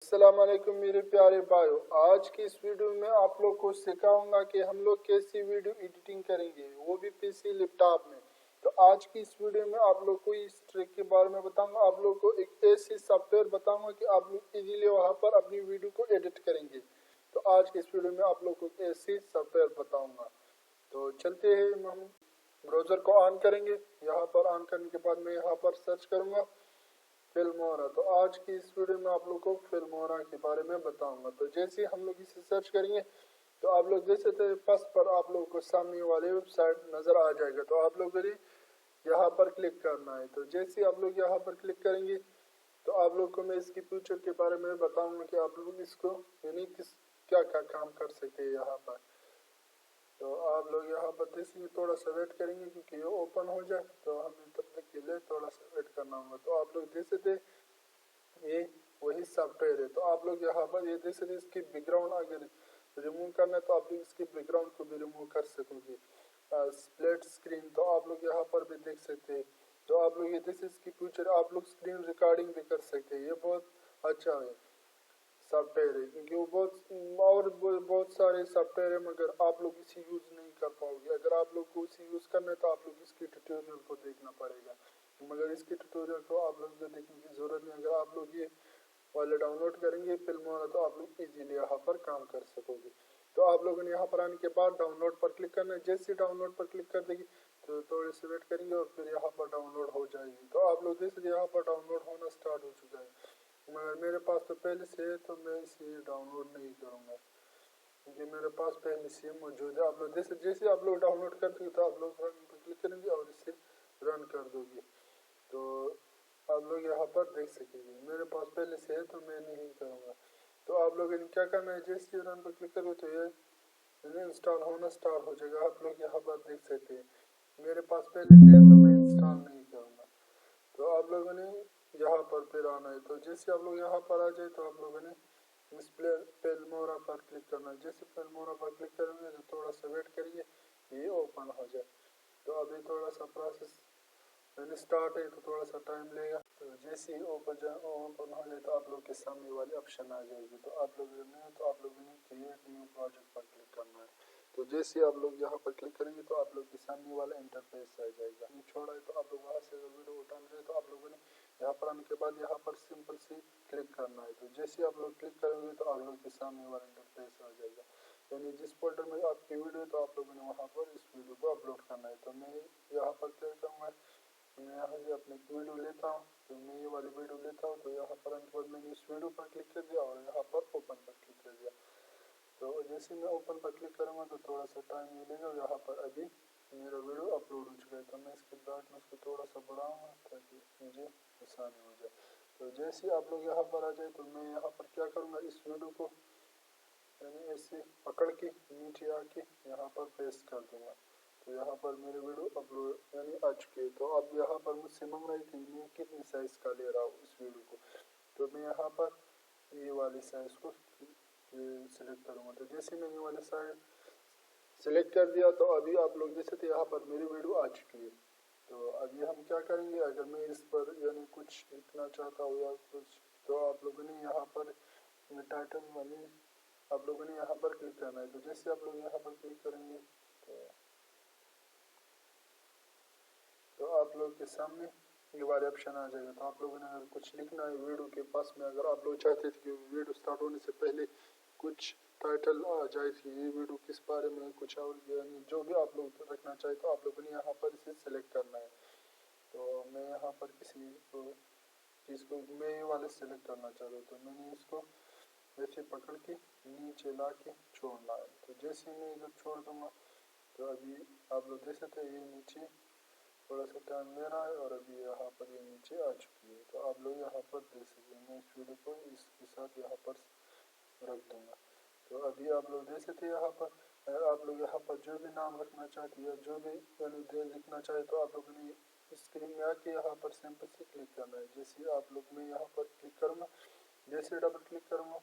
अस्सलाम वालेकुम मेरे प्यारे भाइयों। आज की इस वीडियो में आप लोग को सिखाऊंगा कि हम लोग कैसी वीडियो एडिटिंग करेंगे, वो भी पीसी लैपटॉप में। तो आज की इस वीडियो में आप लोग को इस ट्रिक के बारे में बताऊंगा। आप लोग को एक ऐसी सॉफ्टवेयर बताऊंगा कि आप लोग इजीली वहां पर अपनी वीडियो को एडिट करेंगे। तो आज की इस वीडियो में आप लोग को ऐसी सॉफ्टवेयर बताऊंगा। तो चलते हैं, हम ब्राउजर को ऑन करेंगे। यहाँ पर ऑन करने के बाद मैं यहाँ पर सर्च करूंगा फिल्मोरा। तो आज की इस वीडियो में आप लोग को फिल्मोरा के बारे में बताऊंगा। तो जैसे हम लोग इसे सर्च करेंगे तो आप लोग देख सकते हैं फर्स्ट पर आप लोग को सामने वाले वेबसाइट नजर आ जाएगा। तो आप लोग यहाँ पर क्लिक करना है। तो जैसे आप लोग यहाँ पर क्लिक करेंगे तो आप लोग को मैं इसकी फ्यूचर के बारे में बताऊंगा कि आप लोग इसको यानी किस क्या क्या काम कर सकते हैं यहाँ पर। तो आप लोग यहाँ पर देखेंगे, थोड़ा सा वेट करेंगे क्योंकि ये ओपन हो जाए। तो हमें तब तक के लिए थोड़ा सा वेट करना होगा। तो आप लोग देख सकते ये वही सॉफ्टवेयर है। तो आप लोग यहाँ पर ये देख सकते इसकी बैकग्राउंड अगर रिमूव करना है तो आप लोग इसकी बैकग्राउंड को भी रिमूव कर सकोगे। स्प्लिट स्क्रीन तो आप लोग यहाँ पर भी देख सकते हैं। तो आप लोग ये देख सकते इसकी फ्यूचर आप लोग स्क्रीन रिकॉर्डिंग भी कर सकते हैं। ये बहुत अच्छा है सॉफ्टवेयर है क्योंकि वो बहुत सारे सॉफ्टवेयर है, मगर आप लोग इसे यूज़ नहीं कर पाओगे। अगर आप लोग को इसे यूज़ करना है तो आप लोग इसके ट्यूटोरियल को देखना पड़ेगा, मगर इसके ट्यूटोरियल को आप लोग को देखने की ज़रूरत नहीं। अगर आप लोग ये वाले डाउनलोड करेंगे फिल्मोरा तो आप लोग इजीली यहाँ पर काम कर सकोगे। तो आप लोगों ने यहाँ पर आने के बाद डाउनलोड पर क्लिक करना है। जैसे डाउनलोड पर क्लिक कर देगी तो थोड़े से वेट करेंगे और फिर यहाँ पर डाउनलोड हो जाएगी। तो आप लोग देख सकते यहाँ पर डाउनलोड होना स्टार्ट हो चुका है, मगर मेरे पास तो पहले से है तो मैं इसे डाउनलोड नहीं करूँगा क्योंकि मेरे पास पहले से मौजूद है। आप लोग जैसे आप लोग डाउनलोड कर देंगे तो आप लोग रन पर क्लिक करेंगे और इसे रन कर दोगे। तो आप लोग यहाँ पर देख सकेंगे मेरे पास पहले से है तो मैं नहीं करूँगा। तो आप लोग क्या करना है, जैसे रन पर क्लिक करोगे तो ये इंस्टॉल होना स्टार्ट हो जाएगा। आप लोग यहाँ पर देख सकते हैं मेरे पास पहले से है तो मैं इंस्टॉल नहीं करूँगा। तो आप लोगों ने यहाँ पर फिर आना है। तो जैसे आप लोग यहाँ पर आ जाए तो आप लोगों ने इस फिल्मोरा पर क्लिक करना है। जैसे फिल्मोरा पर क्लिक करेंगे तो थोड़ा सा वेट करिए ये ओपन हो जाए। तो अभी थोड़ा सा प्रोसेस स्टार्ट है तो थोड़ा सा टाइम लेगा। तो जैसे ही ओपन हो जाए तो आप लोग के सामने वाली ऑप्शन आ जाएगी। तो आप लोग नहीं तो आप लोगों ने क्रिएट न्यू प्रोजेक्ट पर क्लिक करना है। तो जैसे आप लोग यहाँ पर क्लिक करेंगे तो आप लोग के सामने वाला इंटरफेस आ जाएगा। छोड़ा है तो आप लोग वहाँ से वीडियो उठाना है तो आप लोगों ने यहाँ पर आने के बाद यहाँ पर सिंपल से क्लिक करना है। तो जैसे आप लोग क्लिक करेंगे तो आप लोग के सामने वाला इंटरफेस आ जाएगा। यानी जिस फोल्डर में आपकी वीडियो तो आप लोगों ने वहाँ पर इस वीडियो को अपलोड करना है। तो मैं यहाँ पर क्या करूँगा, मैं यहाँ से अपनी वीडियो लेता हूँ। तो मैं ये वाली वीडियो लेता हूँ। तो यहाँ पर आने के बाद मैंने इस वीडियो पर क्लिक कर दिया और यहाँ पर ओपन पर क्लिक कर दिया। तो जैसे मैं ओपन पर क्लिक करूँगा तो थोड़ा सा टाइम मिलेगा। यहाँ पर अभी मेरा वीडियो अपलोड हो चुका है। तो मैं इसके ब्राइटनेस को थोड़ा सा बढ़ाऊँगा ताकि मुझे आसानी हो जाए। तो जैसे आप लोग यहाँ पर आ जाए तो मैं यहाँ पर क्या करूँगा, इस वीडियो को यानी ऐसे पकड़ के नीचे आके यहाँ पर पेस्ट कर दूँगा। तो यहाँ पर मेरे वीडियो अपलोड यानी आ चुके हैं। तो अब यहाँ पर मुझसे मांग रही थी मैं कितनी साइज़ का ले रहा हूँ इस वीडियो को। तो मैं यहाँ पर ये वाली साइज़ को सिलेक्ट करूँगा। तो जैसे मैंने ये वाली साइज सिलेक्ट कर दिया तो अभी आप लोग जैसे थे यहाँ पर मेरी वीडियो आ चुकी है। तो अभी हम क्या करेंगे, अगर मैं इस पर यानी कुछ लिखना चाहता हूँ या कुछ, तो आप लोगों ने यहाँ पर टाइटल वाली आप लोगों ने यहाँ पर क्लिक करना है। तो जैसे आप लोग यहाँ पर क्लिक करेंगे तो आप लोग के सामने ये वाले ऑप्शन आ जाएगा। तो आप लोगों ने अगर कुछ लिखना है वीडियो के पास में, अगर आप लोग चाहते थे कि वीडियो स्टार्ट होने से पहले कुछ टाइटल आ जाए कि ये वीडियो किस बारे में कुछ और यानी जो भी आप लोग रखना चाहे तो आप लोगों ने यहाँ पर इसे सेलेक्ट करना है। तो मैं यहाँ पर किसी चीज़ को मैं ये वाले सेलेक्ट करना चाह रहा हूँ। तो मैंने इसको ऐसे पकड़ के नीचे ला के छोड़ना है। तो जैसे मैं इधर छोड़ दूँगा तो अभी आप लोग देख सकते हैं ये नीचे थोड़ा सा टाइम ले रहा है और अभी यहाँ पर ये नीचे आ चुकी है। तो आप लोग यहाँ पर देख सकते हैं। मैं इस वीडियो को इसके साथ यहाँ पर रख दूँगा। तो अभी आप लोग देख सकते हैं यहाँ पर आप लोग यहाँ पर जो भी नाम रखना चाहते हैं जो भी यानी लिखना चाहे तो आप लोगों ने स्क्रीन में आके यहाँ पर सिंपल से क्लिक करना है। जैसे आप लोग मैं यहाँ पर क्लिक करूँगा, जैसे डबल क्लिक करूँगा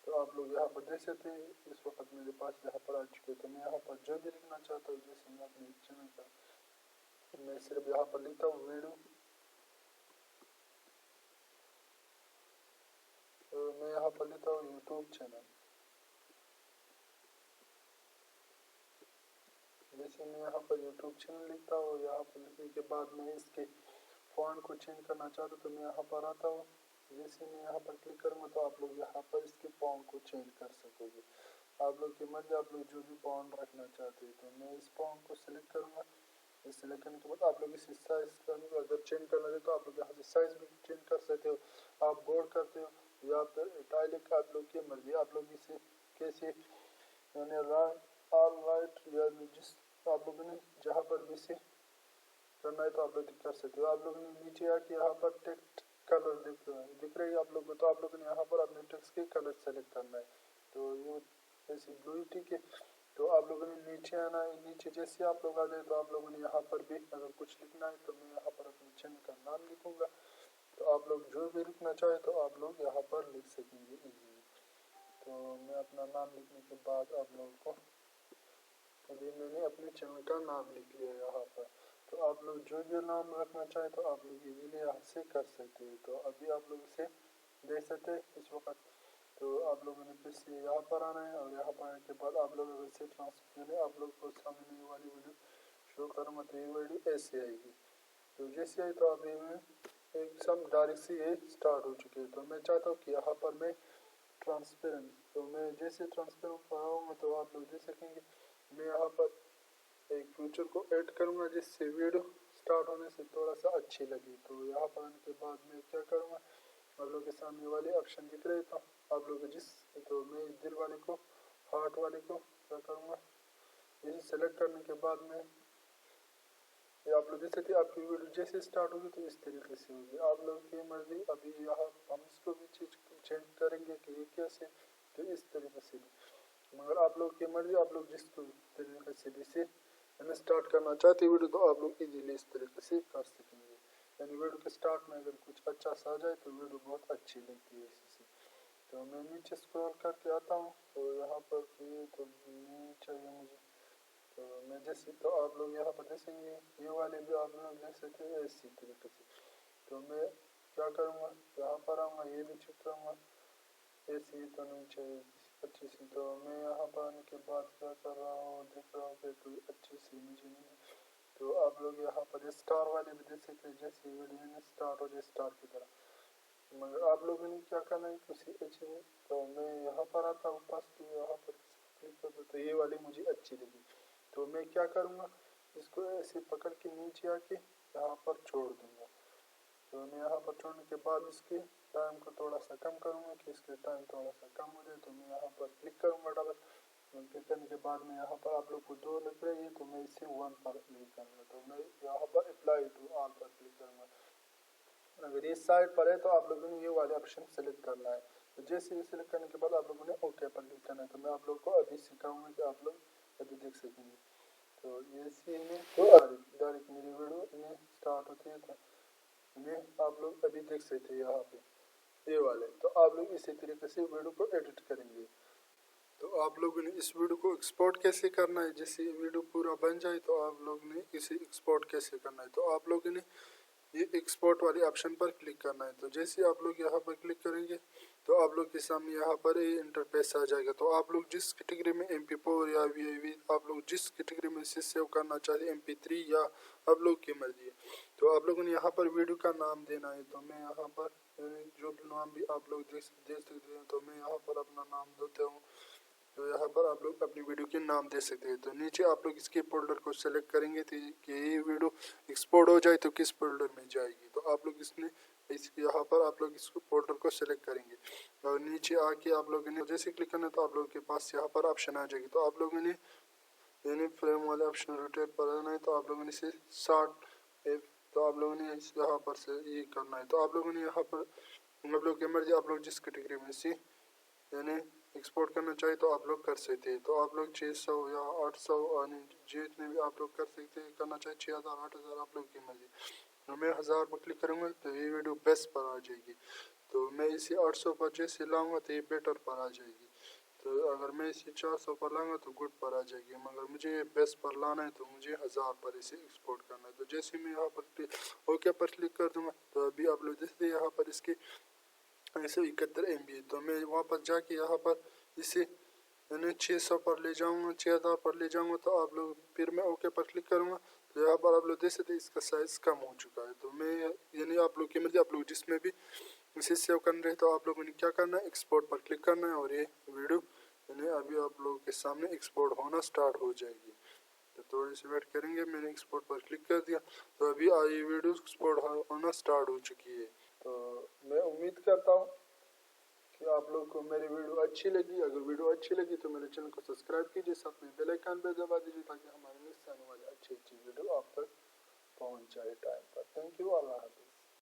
तो आप लोग यहाँ पर देख सकते हैं इस वक्त मेरे पास यहाँ पर आ चुके। तो मैं यहाँ पर जो भी लिखना चाहता हूँ, जैसे मैं अपने चैनल का मैं सिर्फ यहाँ पर लिखता हूँ वीडियो। तो मैं यहाँ पर लेता हूँ यूट्यूब चैनल। जैसे मैं यहाँ पर यूट्यूब चैनल लिखता हूँ, यहाँ पर लिखने के बाद मैं इसके फॉन्ट को चेंज करना चाहता हूँ तो मैं यहाँ पर आता हूँ। जैसे मैं यहाँ पर क्लिक करूँगा तो आप लोग यहाँ पर इसके फॉन्ट को चेंज कर सकोगे। आप लोग की मर्जी, आप लोग जो भी फॉन्ट रखना चाहते हैं। तो मैं इस फॉन्ट को सिलेक्ट करूँगा। इस सिलेक्ट करने के बाद आप लोग इसी साइज का अगर चेंज करना है तो आप लोग यहाँ से साइज भी चेंज कर सकते हो। आप बोल्ड करते हो या फिर इटैलिक, आप लोग की मर्जी। आप लोग इसे कैसे यानी ऑल राइट या जिस आप लोगों ने जहाँ पर भी से करना है तो आप लोग कर सकते हो। आप लोगों ने नीचे आके यहाँ पर टेक्स्ट कलर दिख रही है आप लोगों को, तो आप लोगों ने यहाँ पर अपने टेक्स्ट के कलर सेलेक्ट करना है। तो ये जैसे ब्लू, ठीक है। तो आप लोगों ने नीचे आना है। नीचे जैसे आप लोग आ जाए तो आप लोगों ने यहाँ पर भी अगर कुछ लिखना है तो मैं यहाँ पर अपने चैनल का नाम लिखूंगा। तो आप लोग जो भी लिखना चाहे तो आप लोग यहाँ पर लिख सकेंगे इजीली। तो मैं अपना नाम लिखने के बाद आप लोगों को अभी मैंने अपने चैनल का नाम लिख लिया यहाँ पर। तो आप लोग जो भी नाम रखना चाहे तो आप लोग इजीली यहाँ से कर सकते हैं। तो अभी आप लोग इसे देख सकते हैं इस वक्त। तो आप लोगों ने फिर से यहाँ पर आना है और यहाँ पर आने के बाद आप लोग अगर से ट्रांसफर आप लोग को सामने ये वाली वीडियो शो करूँगा तो ये वीडियो ऐसे आएगी। तो जैसे आई तो अभी मैं एकदम डायरेक्ट से ये स्टार्ट हो चुकी है। तो मैं चाहता हूँ कि यहाँ पर मैं ट्रांसपेरेंट, तो मैं जैसे ट्रांसपेरेंट पर आऊँगा तो आप लोग देख सकेंगे मैं यहाँ पर एक फीचर को ऐड करूँगा जिससे वीडियो स्टार्ट होने से थोड़ा सा अच्छी लगी। तो यहाँ पर आने के बाद मैं क्या करूँगा, आप लोग के सामने वाले ऑप्शन दिख रहे तो आप लोग तो मैं दिल वाले को, हार्ट वाले को क्या करूँगा, इसे सेलेक्ट करने के बाद में आप लोग देख सकते हैं आपकी वीडियो जैसे स्टार्ट होगी तो इस तरीके से होगी। आप लोग की मर्जी। अभी यहाँ हम इसको भी चेंज करेंगे कि ये कैसे, तो इस तरीके से भी, मगर आप लोग की मर्जी। आप लोग जिस तरीके से भी से स्टार्ट करना चाहते वीडियो तो आप लोग इजीली इस तरीके से कर सकेंगे। यानी वीडियो के स्टार्ट में अगर कुछ अच्छा सा आ जाए तो वीडियो बहुत अच्छी लगती है इसी से। तो मैं नीचे स्क्रॉल करके आता हूँ तो यहाँ पर ये तो नहीं चाहिए मुझे। तो मैं जैसे तो आप लोग यहाँ पर देखेंगे ये वाले भी आप लोग देख सकते हैं इसी तरीके से। तो मैं क्या करूँगा, यहाँ पर आऊँगा, ये भी चेक करूँगा ऐसी तो नहीं चाहिए अच्छी सी। तो मैं यहाँ पर आने के बाद क्या कर रहा हूँ, देख रहा हूँ कि कोई अच्छी सी मुझे नहीं। तो आप लोग यहाँ पर स्टार वाले भी देख सकते हैं जैसे वीडियो में स्टार्ट हो जाए स्टार की तरह, मगर आप लोगों ने क्या करना है किसी अच्छी में। तो मैं यहाँ पर आता हूँ पास तो यहाँ पर क्लिक करता तो ये वाली मुझे अच्छी लगी। तो मैं क्या करूँगा, इसको ऐसे पकड़ के नीचे आके यहाँ पर छोड़ दूँगा। तो मैं यहाँ पर छोड़ने के बाद इसके टाइम को थोड़ा सा कम करूँगा कि इसके टाइम थोड़ा सा कम हो जाए। तो मैं यहाँ पर क्लिक करूँगा डबल। क्लिक करने के बाद में यहाँ पर आप लोग को 2 लग रही है तो मैं इसे 1 पर क्लिक करूँगा। तो मैं यहाँ पर अप्लाई टू ऑल पर क्लिक करूँगा। अगर इस साइड पर है तो आप लोगों ने ये वाले ऑप्शन सेलेक्ट करना है। तो जैसे ये सेलेक्ट करने के बाद आप लोगों ने ओके पर क्लिक करना है। तो मैं आप लोग को अभी सिखाऊंगा कि आप लोग अभी देख सकेंगे। तो ये तो डायरेक्ट मेरी वीडियो इन्हें स्टार्ट होती है तो इन्हें आप लोग अभी देख सकते हैं यहाँ पे ये वाले। तो आप लोग इसी तरीके से वीडियो को एडिट करेंगे। तो आप लोगों ने इस वीडियो को एक्सपोर्ट कैसे करना है, जैसे वीडियो पूरा बन जाए तो आप लोग ने इसे एक्सपोर्ट कैसे करना है। तो आप लोगों ने ये एक्सपोर्ट वाले ऑप्शन पर क्लिक करना है। तो जैसे आप लोग यहाँ पर क्लिक करेंगे तो आप लोग के सामने यहाँ पर ये इंटरफेस आ जाएगा। तो आप लोग जिस कैटेगरी में MP4 या VAV आप लोग जिस कैटेगरी में इसे सेव करना चाहते हैं MP3 या आप लोग की मर्जी है। तो आप लोगों ने यहाँ पर वीडियो का नाम देना है। तो मैं यहाँ पर जो भी नाम भी आप लोग दे सकते हैं तो मैं यहाँ पर अपना नाम देता हूँ। तो यहाँ पर आप लोग अपनी वीडियो के नाम दे सकते हैं। तो नीचे आप लोग इसके फोल्डर को सेलेक्ट करेंगे तो कि ये वीडियो एक्सपोर्ट हो जाए तो किस फोल्डर में जाएगी। तो आप लोग इसमें यहाँ पर आप लोग इसको फोल्डर को सेलेक्ट करेंगे और नीचे आके आप लोगों ने जैसे क्लिक करना तो आप लोगों के पास यहाँ पर ऑप्शन आ जाएगी। तो आप लोगों ने यानी फ्रेम वाले ऑप्शन रोटेट पर आना है। तो आप लोगों ने इसे 60 तो आप लोगों ने यहाँ पर से ये करना है। तो आप लोगों ने यहाँ पर आप लोग की मर्जी, आप लोग जिस कैटेगरी में से यानी एक्सपोर्ट करना चाहिए तो आप लोग कर सकते हैं। तो आप लोग 600 या 800 जितने भी आप लोग कर सकते हैं, करना चाहिए 6000 8000 आप लोग की मर्जी। तो मैं 1000 पर क्लिक करूँगा तो ये वीडियो बेस्ट पर आ जाएगी। तो मैं इसे 800 पर जैसे लाऊंगा तो ये बेटर पर आ जाएगी। तो अगर मैं इसे 400 पर लाऊंगा तो गुड पर आ जाएगी, मगर मुझे बेस्ट पर लाना है तो मुझे 1000 पर इसे एक्सपोर्ट करना है। तो जैसे मैं यहाँ पर ओके पर क्लिक कर दूँगा तो अभी आप लोग देखते हैं यहाँ पर इसके 171 MB। तो मैं वापस जाके यहाँ पर इसे 600 पर ले जाऊँगा, 6000 पर ले जाऊँगा। तो आप लोग फिर मैं ओके पर क्लिक करूँगा। तो यहाँ पर आप लोग देख सकते इसका साइज़ कम हो चुका है। तो मैं यानी आप लोग की मर्जी, आप लोग जिसमें भी इसे सेव कर रहे हैं तो आप लोगों ने क्या करना है, एक्सपोर्ट पर क्लिक करना है और ये वीडियो यानी अभी आप लोगों के सामने एक्सपोर्ट होना स्टार्ट हो जाएगी। तो थोड़ी सी वेट करेंगे। मैंने एक्सपोर्ट पर क्लिक कर दिया तो अभी ये वीडियो एक्सपोर्ट होना स्टार्ट हो चुकी है। तो मैं उम्मीद करता हूँ कि आप लोग को मेरी वीडियो अच्छी लगी। अगर वीडियो अच्छी लगी तो मेरे चैनल को सब्सक्राइब कीजिए, साथ में बेल आइकन पे दबा दीजिए ताकि हमारे नेक्स्ट आने वाली अच्छी वीडियो आप तक पहुँच जाए टाइम पर। Thank you. अल्लाह हाफ़िज़।